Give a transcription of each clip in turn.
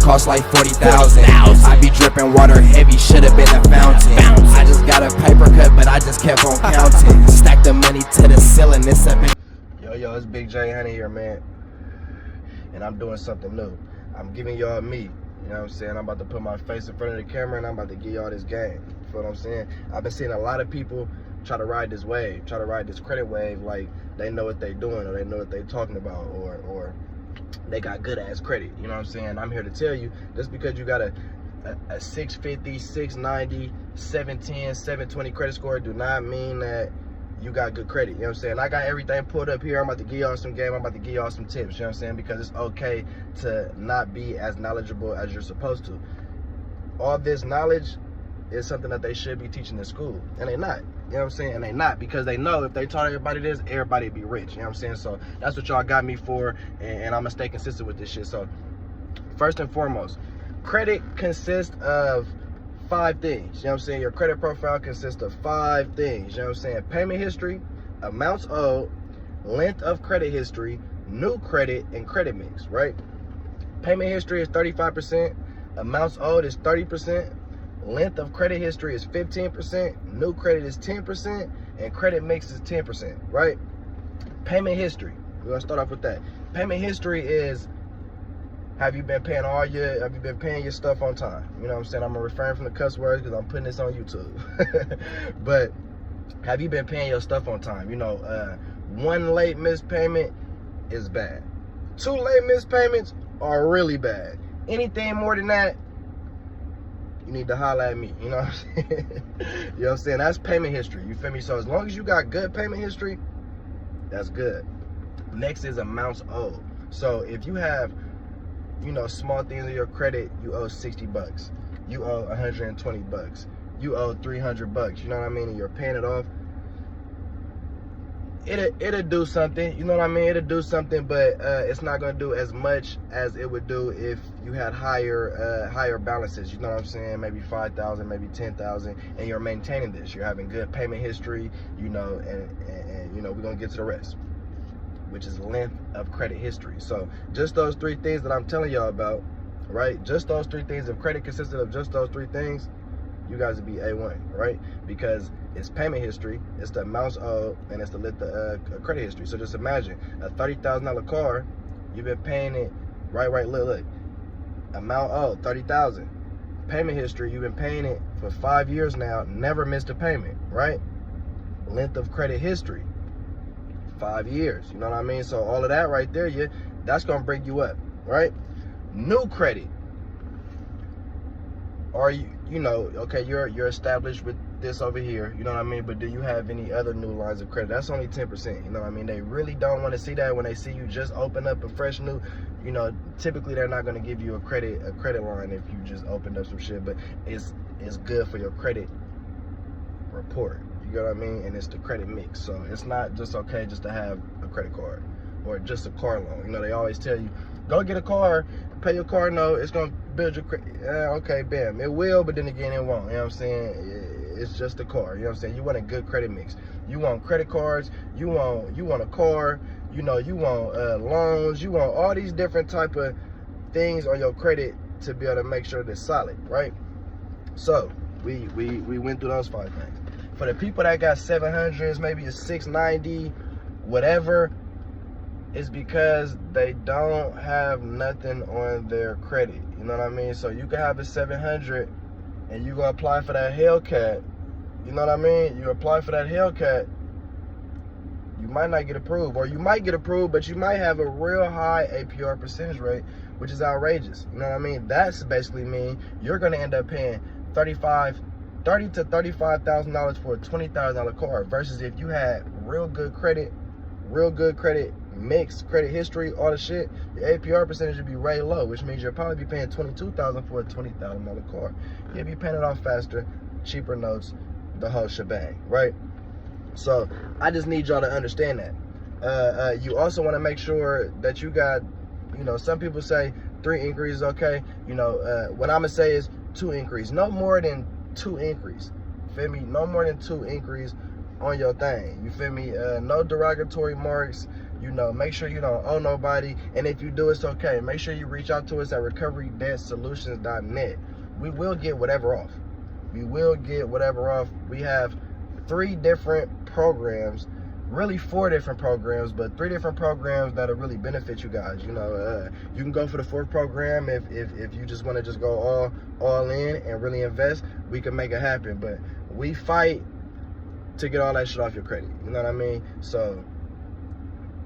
cost like 40,000. I be dripping water heavy, should've been a fountain. I just got a paper cut, but I just kept on counting. Stack the money to the ceiling, it's a big... Yo, it's Big J Honey here, man. And I'm doing something new. I'm giving y'all me. You know what I'm saying? I'm about to put my face in front of the camera and I'm about to give y'all this game. You feel what I'm saying? I've been seeing a lot of people try to ride this wave, try to ride this credit wave like they know what they doing or they know what they talking about or they got good ass credit. You know what I'm saying? I'm here to tell you, just because you got a 650, 690, 710, 720 credit score do not mean that you got good credit. You know what I'm saying? I got everything pulled up here. I'm about to give y'all some game. I'm about to give y'all some tips. You know what I'm saying? Because it's okay to not be as knowledgeable as you're supposed to. All this knowledge is something that they should be teaching in school. And they not. You know what I'm saying? And they not, because they know if they taught everybody this, everybody be rich. You know what I'm saying? So that's what y'all got me for. And I'm going to stay consistent with this shit. So first and foremost, credit consists of 5 things. You know what I'm saying? Your credit profile consists of 5 things. You know what I'm saying? Payment history, amounts owed, length of credit history, new credit, and credit mix, right? Payment history is 35%, amounts owed is 30%, length of credit history is 15%, new credit is 10%, and credit mix is 10%, right? Payment history, we're gonna start off with that. Payment history is, have you been paying your stuff on time? You know what I'm saying? I'm gonna refrain from the cuss words because I'm putting this on YouTube. But have you been paying your stuff on time? You know, 1 late missed payment is bad. 2 late missed payments are really bad. Anything more than that, you need to holler at me. You know what I'm saying? You know what I'm saying? That's payment history. You feel me? So as long as you got good payment history, that's good. Next is amounts owed. So if you have, you know, small things in your credit, you owe 60 bucks. You owe 120 bucks. You owe 300 bucks. You know what I mean? And you're paying it off. It'll do something. You know what I mean? It'll do something, but it's not gonna do as much as it would do if you had higher balances. You know what I'm saying? Maybe 5,000, maybe 10,000, and you're maintaining this. You're having good payment history. You know, and you know, we're gonna get to the rest, which is length of credit history. So just those 3 things that I'm telling y'all about, right? Just those 3 things. If credit consisted of just those 3 things, you guys would be A1, right? Because it's payment history, it's the amounts owed, and it's the length of credit history. So just imagine a $30,000 car, you've been paying it, look. Amount owed, 30,000. Payment history, you've been paying it for 5 years now, never missed a payment, right? Length of credit history, 5 years. You know what I mean? So all of that right there, that's gonna bring you up, right? New credit. Are you know, okay, you're established with this over here, you know what I mean? But do you have any other new lines of credit? That's only 10%. You know what I mean? They really don't want to see that when they see you just open up a fresh new, you know, typically they're not going to give you a credit line if you just opened up some shit, but it's good for your credit report. You know what I mean? And it's the credit mix. So it's not just okay just to have a credit card or just a car loan. You know, they always tell you, go get a car, pay your car note, it's going to build your credit. Okay, bam. It will, but then again, it won't. You know what I'm saying? It's just a car. You know what I'm saying? You want a good credit mix. You want credit cards. You want a car. You know, you want loans. You want all these different type of things on your credit to be able to make sure that it's solid, right? So we went through those 5 things. For the people that got 700s, maybe a 690, whatever, it's because they don't have nothing on their credit. You know what I mean? So you can have a 700 and you go apply for that Hellcat. You know what I mean? You apply for that Hellcat, you might not get approved, or you might get approved, but you might have a real high APR percentage rate, which is outrageous. You know what I mean? That's basically mean you're gonna end up paying $30,000 to $35,000 for a $20,000 car, versus if you had real good credit mix, credit history, all the shit, your APR percentage would be way low, which means you'll probably be paying $22,000 for a $20,000 car. You'll be paying it off faster, cheaper notes, the whole shebang, right? So I just need y'all to understand that. You also want to make sure that you got, you know, some people say 3 increases, okay. You know, what I'm gonna say is 2 increase, no more than 2 increase. Feel me? No more than 2 increase on your thing. You feel me? No derogatory marks, You know, make sure you don't owe nobody. And if you do, it's okay. Make sure you reach out to us at recoverydebtsolutions.net. We will get whatever off. We will get whatever off. We have 3 different programs, really 4 different programs, but 3 different programs that'll really benefit you guys. You know, you can go for the 4th program if you just want to just go all in and really invest. We can make it happen, but we fight to get all that shit off your credit. You know what I mean? So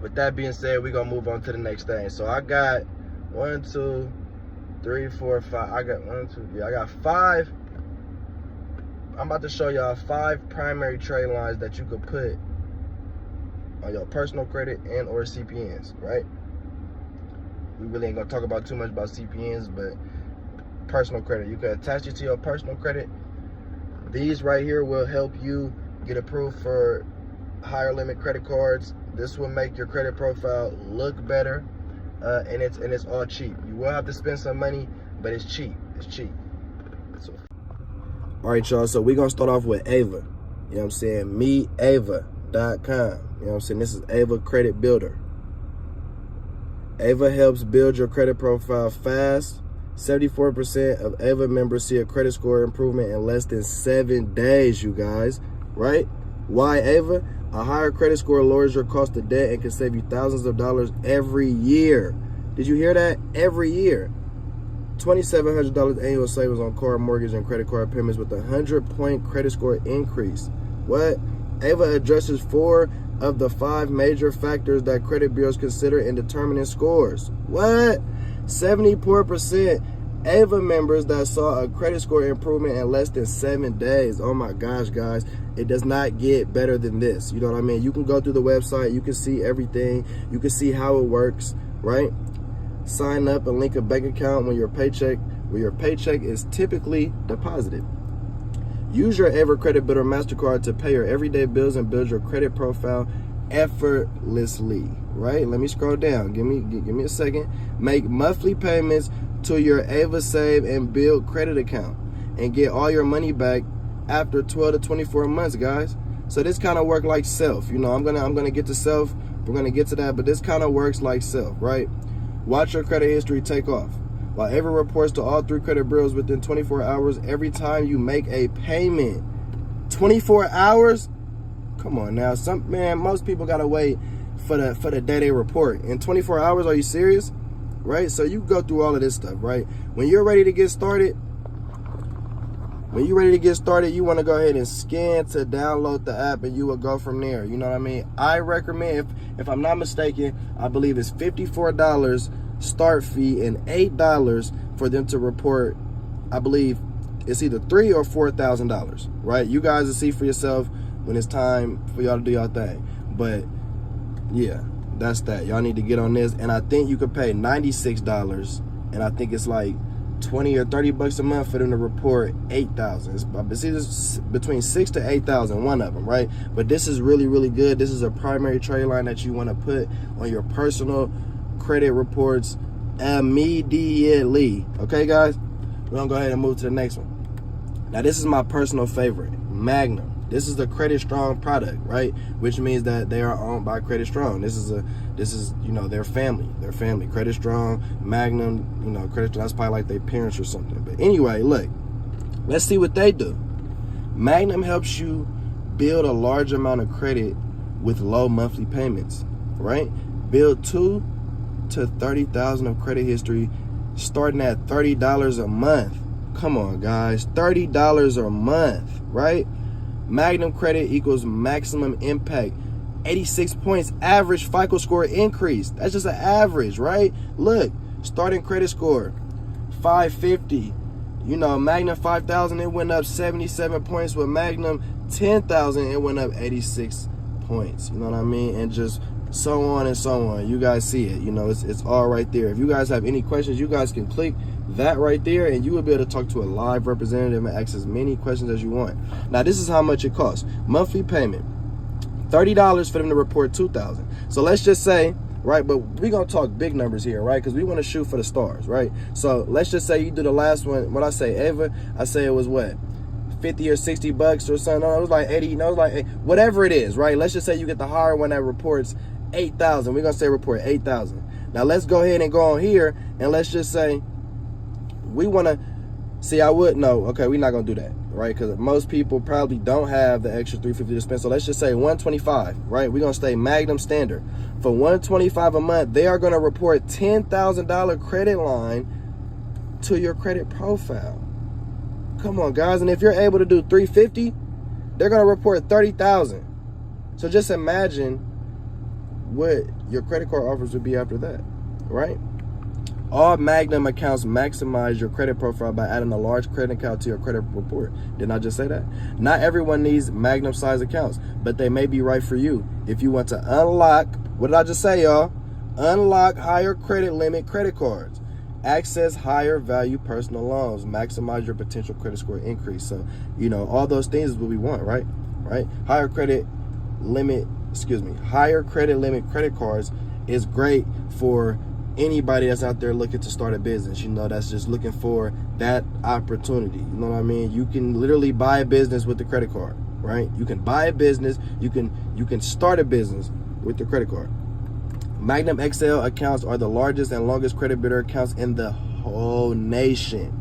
with that being said, we're gonna move on to the next thing. So I got 1, 2, 3, 4, 5. I got 1, 2, yeah, I got 5. I'm about to show y'all 5 primary trade lines that you could put on your personal credit and or CPNs, right? We really ain't gonna talk about too much about CPNs, but personal credit, you can attach it to your personal credit. These right here will help you get approved for higher limit credit cards. This will make your credit profile look better, and it's all cheap. You will have to spend some money, but it's cheap. It's cheap. So, all right, y'all. So we're gonna start off with Ava. You know what I'm saying? meava.com. You know what I'm saying? This is Ava Credit Builder. Ava helps build your credit profile fast. 74% of Ava members see a credit score improvement in less than 7 days, you guys, right? Why Ava? A higher credit score lowers your cost of debt and can save you thousands of dollars every year. Did you hear that? Every year. $2,700 annual savings on car mortgage and credit card payments with a 100-point credit score increase. What? Ava addresses 4 of the 5 major factors that credit bureaus consider in determining scores. What? 74% Ava members that saw a credit score improvement in less than 7 days. Oh my gosh, guys. It does not get better than this. You know what I mean? You can go through the website. You can see everything. You can see how it works, right? Sign up and link a bank account when your paycheck is typically deposited. Use your Ava Credit Builder MasterCard to pay your everyday bills and build your credit profile effortlessly, right? Let me scroll down. Give me a second. Make monthly payments to your Ava Save and Build credit account and get all your money back after 12 to 24 months, guys. So this kind of work like Self. You know, I'm gonna get to Self. We're gonna get to that, but this kind of works like Self, right? Watch your credit history take off. While Ava reports to all 3 credit bureaus within 24 hours every time you make a payment. 24 hours? Come on now. Most people gotta wait for the day they report. In 24 hours, are you serious? Right? So you go through all of this stuff, right? When you're ready to get started, you want to go ahead and scan to download the app, and you will go from there. You know what I mean? I recommend, if I'm not mistaken, I believe it's $54 start fee and $8 for them to report. I believe it's either $3,000 or $4,000, right? You guys will see for yourself when it's time for y'all to do y'all thing. But yeah, that's that. Y'all need to get on this. And I think you could pay $96, and I think it's like $20 or $30 a month for them to report 8,000. It's either between 6,000 to 8,000, one of them, right? But this is really, really good. This is a primary trade line that you want to put on your personal credit reports immediately. Okay, guys? We're gonna go ahead and move to the next one. Now, this is my personal favorite, Magnum. This is a Credit Strong product, right? Which means that they are owned by Credit Strong. This is you know, their family. Credit Strong, Magnum, you know, Credit Strong, that's probably like their parents or something. But anyway, look, let's see what they do. Magnum helps you build a large amount of credit with low monthly payments, right? Build 2 to 30,000 of credit history starting at $30 a month. Come on, guys, $30 a month, right? Magnum credit equals maximum impact. 86 points average FICO score increase. That's just an average, right? Look, starting credit score 550. You know, Magnum 5,000, it went up 77 points. With Magnum 10,000, it went up 86 points. You know what I mean? And just so on and so on. You guys see it. You know, it's all right there. If you guys have any questions, you guys can click that right there, and you will be able to talk to a live representative and ask as many questions as you want. Now, this is how much it costs. Monthly payment, $30 for them to report 2,000. So let's just say, right, but we're going to talk big numbers here, right, because we want to shoot for the stars, right? So let's just say you do the last one. What I say, Ava, I say it was what, 50 or 60 bucks or something. No, it was like 80. No, it was like whatever it is, right? Let's just say you get the higher one that reports 8,000. We're gonna say report 8,000. Now let's go ahead and go on here and let's just say we want to see. I would know. Okay, we're not gonna do that, right? Because most people probably don't have the extra $350 to spend. So let's just say 125, right? We're gonna stay Magnum standard for 125 a month. They are gonna report $10,000 credit line to your credit profile. Come on, guys. And if you're able to do 350, they're gonna report 30,000. So just imagine what your credit card offers would be after that, right? All Magnum accounts maximize your credit profile by adding a large credit account to your credit report. Didn't I just say that? Not everyone needs Magnum size accounts, but they may be right for you. If you want to unlock, what did I just say, y'all? Unlock higher credit limit credit cards. Access higher value personal loans. Maximize your potential credit score increase. So, you know, all those things is what we want, right? Right? Higher credit limit credit cards is great for anybody that's out there looking to start a business, you know, that's just looking for that opportunity. You know what I mean? You can literally buy a business with the credit card, right? You can buy a business, you can start a business with the credit card. Magnum XL accounts are the largest and longest credit builder accounts in the whole nation.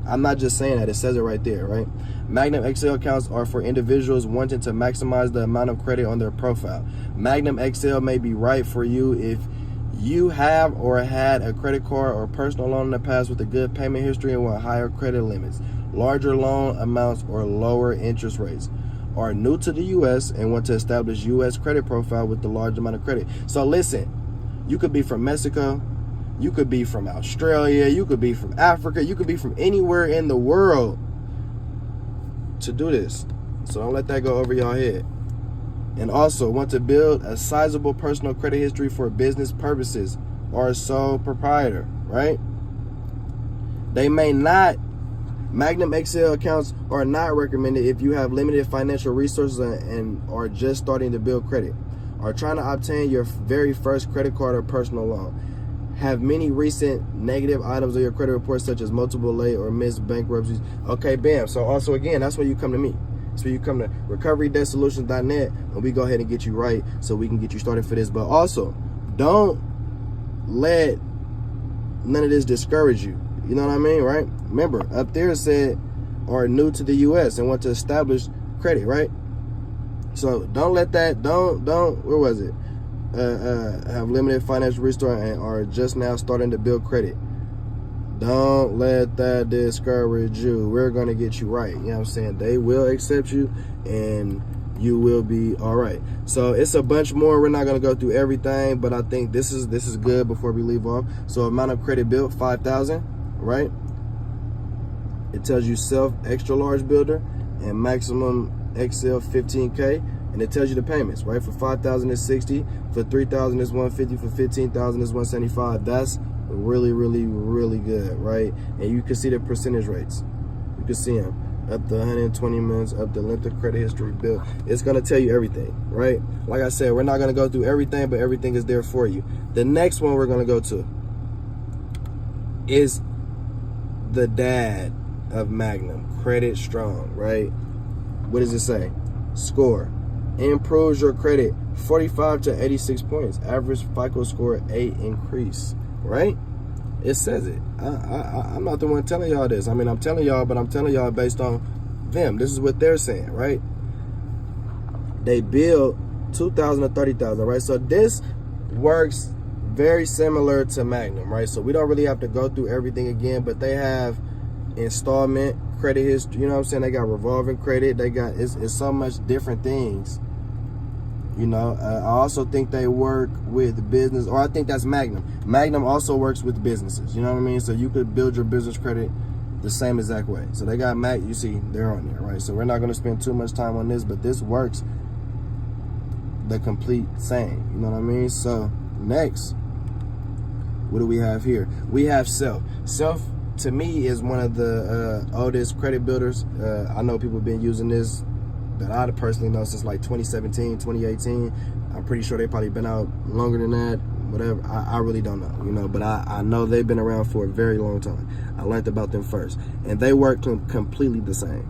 I'm not just saying that, it says it right there, right? Magnum XL accounts are for individuals wanting to maximize the amount of credit on their profile. Magnum XL may be right for you if you have or had a credit card or personal loan in the past with a good payment history and want higher credit limits, larger loan amounts, or lower interest rates, are new to the U.S. and want to establish U.S. credit profile with the large amount of credit. So listen, you could be from Mexico, you could be from Australia, you could be from Africa, you could be from anywhere in the world to do this. So don't let that go over your head. And also want to build a sizable personal credit history for business purposes or a sole proprietor, right? They may not, Magnum XL accounts are not recommended if you have limited financial resources and are just starting to build credit, or trying to obtain your very first credit card or personal loan, have many recent negative items on your credit report such as multiple late or missed bankruptcies. Okay, bam. So also again, that's where you come to me. So you come to recoverydebtsolutions.net and we go ahead and get you right so we can get you started for this. But also, don't let none of this discourage you. You know what I mean, right? Remember, up there it said are new to the U.S. and want to establish credit, right? So don't let that, don't, where was it? Have limited financial resources and are just now starting to build credit. Don't let that discourage you. We're going to get you right. You know what I'm saying? They will accept you and you will be all right. So it's a bunch more. We're not going to go through everything, but I think this is good before we leave off. So amount of credit built, 5,000, right? It tells you self extra large builder and maximum XL 15K. And it tells you the payments, right? For 5,000 is 60, for 3,000 is 150, for 15,000 is 175. That's really, really, really good, right? And you can see the percentage rates. You can see them up to 120 months, up to length of credit history built. It's going to tell you everything, right? Like I said, we're not going to go through everything, but everything is there for you. The next one we're going to go to is the dad of Magnum, Credit Strong, right? What does it say? Score. Improves your credit 45 to 86 points. Average FICO score 8 increase, right? It says it. I'm not the one telling y'all this. I mean, I'm telling y'all, but I'm telling y'all based on them. This is what they're saying, right? They build 2,000 to 30,000, right? So this works very similar to Magnum, right? So we don't really have to go through everything again, but they have installment credit history, you know what I'm saying? They got revolving credit. They got, it's so much different things. You know, I also think they work with business, or I think that's Magnum. Magnum also works with businesses, you know what I mean? So you could build your business credit the same exact way. So they got you see, they're on there, right? So we're not going to spend too much time on this, but this works the complete same, you know what I mean? So next, what do we have here? We have Self. Self, to me, is one of the oldest credit builders. I know people have been using this that I personally know since like 2017, 2018. I'm pretty sure they've probably been out longer than that, whatever. I really don't know, you know, but I know they've been around for a very long time. I learned about them first. And they work completely the same.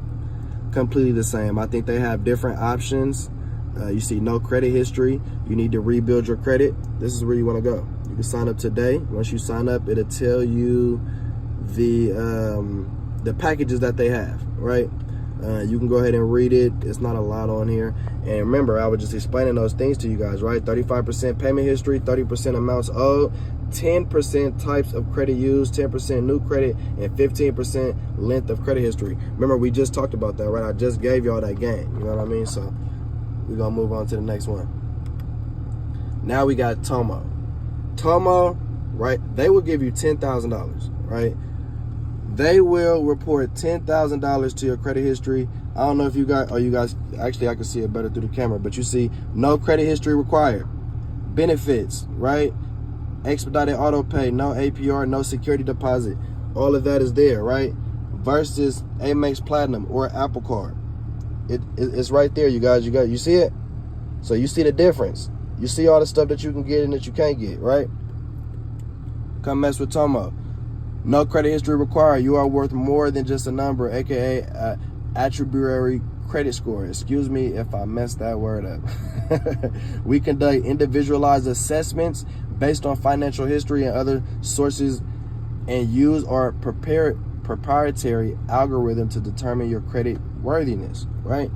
Completely the same. I think they have different options You see no credit history. You need to rebuild your credit. This is where you want to go. You can sign up today. Once you sign up, it'll tell you the packages that they have, right? You can go ahead and read it. It's not a lot on here. And remember, I was just explaining those things to you guys, right? 35% payment history, 30% amounts owed, 10% types of credit used, 10% new credit, and 15% length of credit history. Remember, we just talked about that, right? I just gave y'all that game. You know what I mean? So we're going to move on to the next one. Now we got Tomo. Tomo, right? They will give you $10,000, right? They will report $10,000 to your credit history. I don't know if you guys, actually I can see it better through the camera, but you see no credit history required. Benefits, right? Expedited auto pay, no APR, no security deposit. All of that is there, right? Versus Amex Platinum or Apple Card. It's right there, you guys. You see it? So you see the difference. You see all the stuff that you can get and that you can't get, right? Come mess with Tomo. No credit history required. You are worth more than just a number, aka attributory credit score. Excuse me if I messed that word up. We conduct individualized assessments based on financial history and other sources and use our proprietary algorithm to determine your credit worthiness, right?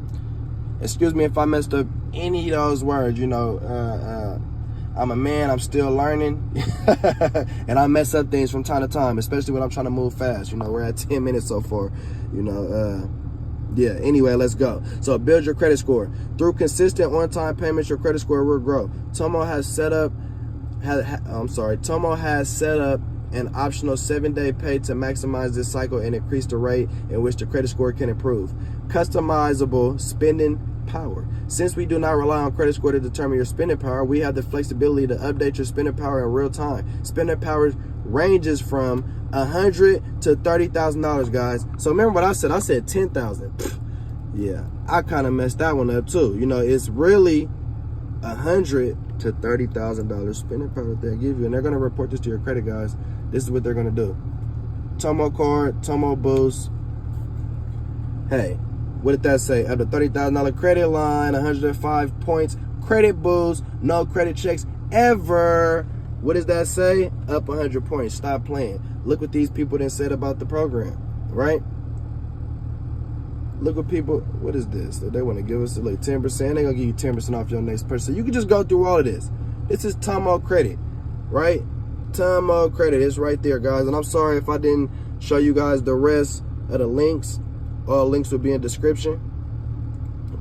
Excuse me if I messed up any of those words. You know, I'm a man, I'm still learning, and I mess up things from time to time, especially when I'm trying to move fast. You know, we're at 10 minutes so far, you know. Yeah, anyway, let's go. So build your credit score. Through consistent on-time payments, your credit score will grow. Tomo has set up an optional 7-day pay to maximize this cycle and increase the rate in which the credit score can improve. Customizable spending power. Since we do not rely on credit score to determine your spending power, we have the flexibility to update your spending power in real time. Spending power ranges from $100 to $30,000, guys. So remember what I said? I said 10,000. Yeah, I kind of messed that one up too. You know, it's really $100 to $30,000 spending power that they give you, and they're gonna report this to your credit, guys. This is what they're gonna do. Tomo card, Tomo boost. Hey, what did that say? Up to $30,000 credit line, 105 points, credit boost, no credit checks ever. What does that say? Up 100 points. Stop playing. Look what these people then said about the program, right? Look what people, what is this? So they want to give us like 10%. They're going to give you 10% off your next person. So you can just go through all of this. This is Tomo Credit, right? Tomo Credit. It's right there, guys. And I'm sorry if I didn't show you guys the rest of the links. All links will be in description.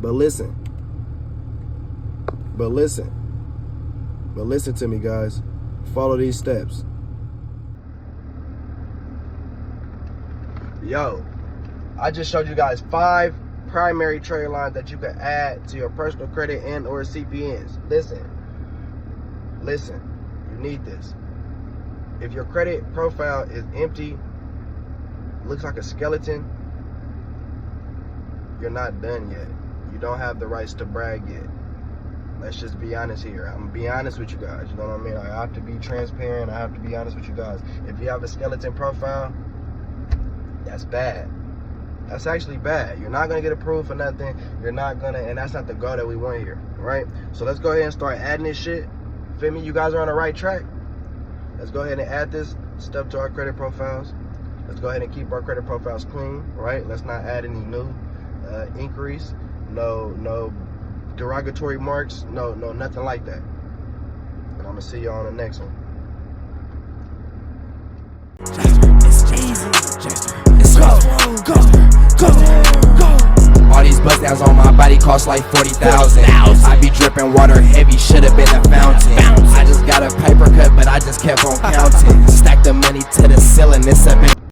But listen to me, guys. Follow these steps. Yo, I just showed you guys 5 primary trade lines that you can add to your personal credit and or CPNs. Listen, you need this. If your credit profile is empty, looks like a skeleton, you're not done yet. You don't have the rights to brag yet. Let's just be honest here. I'm gonna be honest with you guys. You know what I mean? I have to be transparent. I have to be honest with you guys. If you have a skeleton profile, that's bad. That's actually bad. You're not gonna get approved for nothing. You're not gonna, and that's not the goal that we want here, right? So let's go ahead and start adding this shit. Feel me? You guys are on the right track. Let's go ahead and add this stuff to our credit profiles. Let's go ahead and keep our credit profiles clean, right? Let's not add any new inquiries. No derogatory marks. No, nothing like that. And I'm gonna see you on the next one. It's easy. Let's go. All these bust downs on my body cost like 40,000. I be dripping water heavy, should've been a fountain.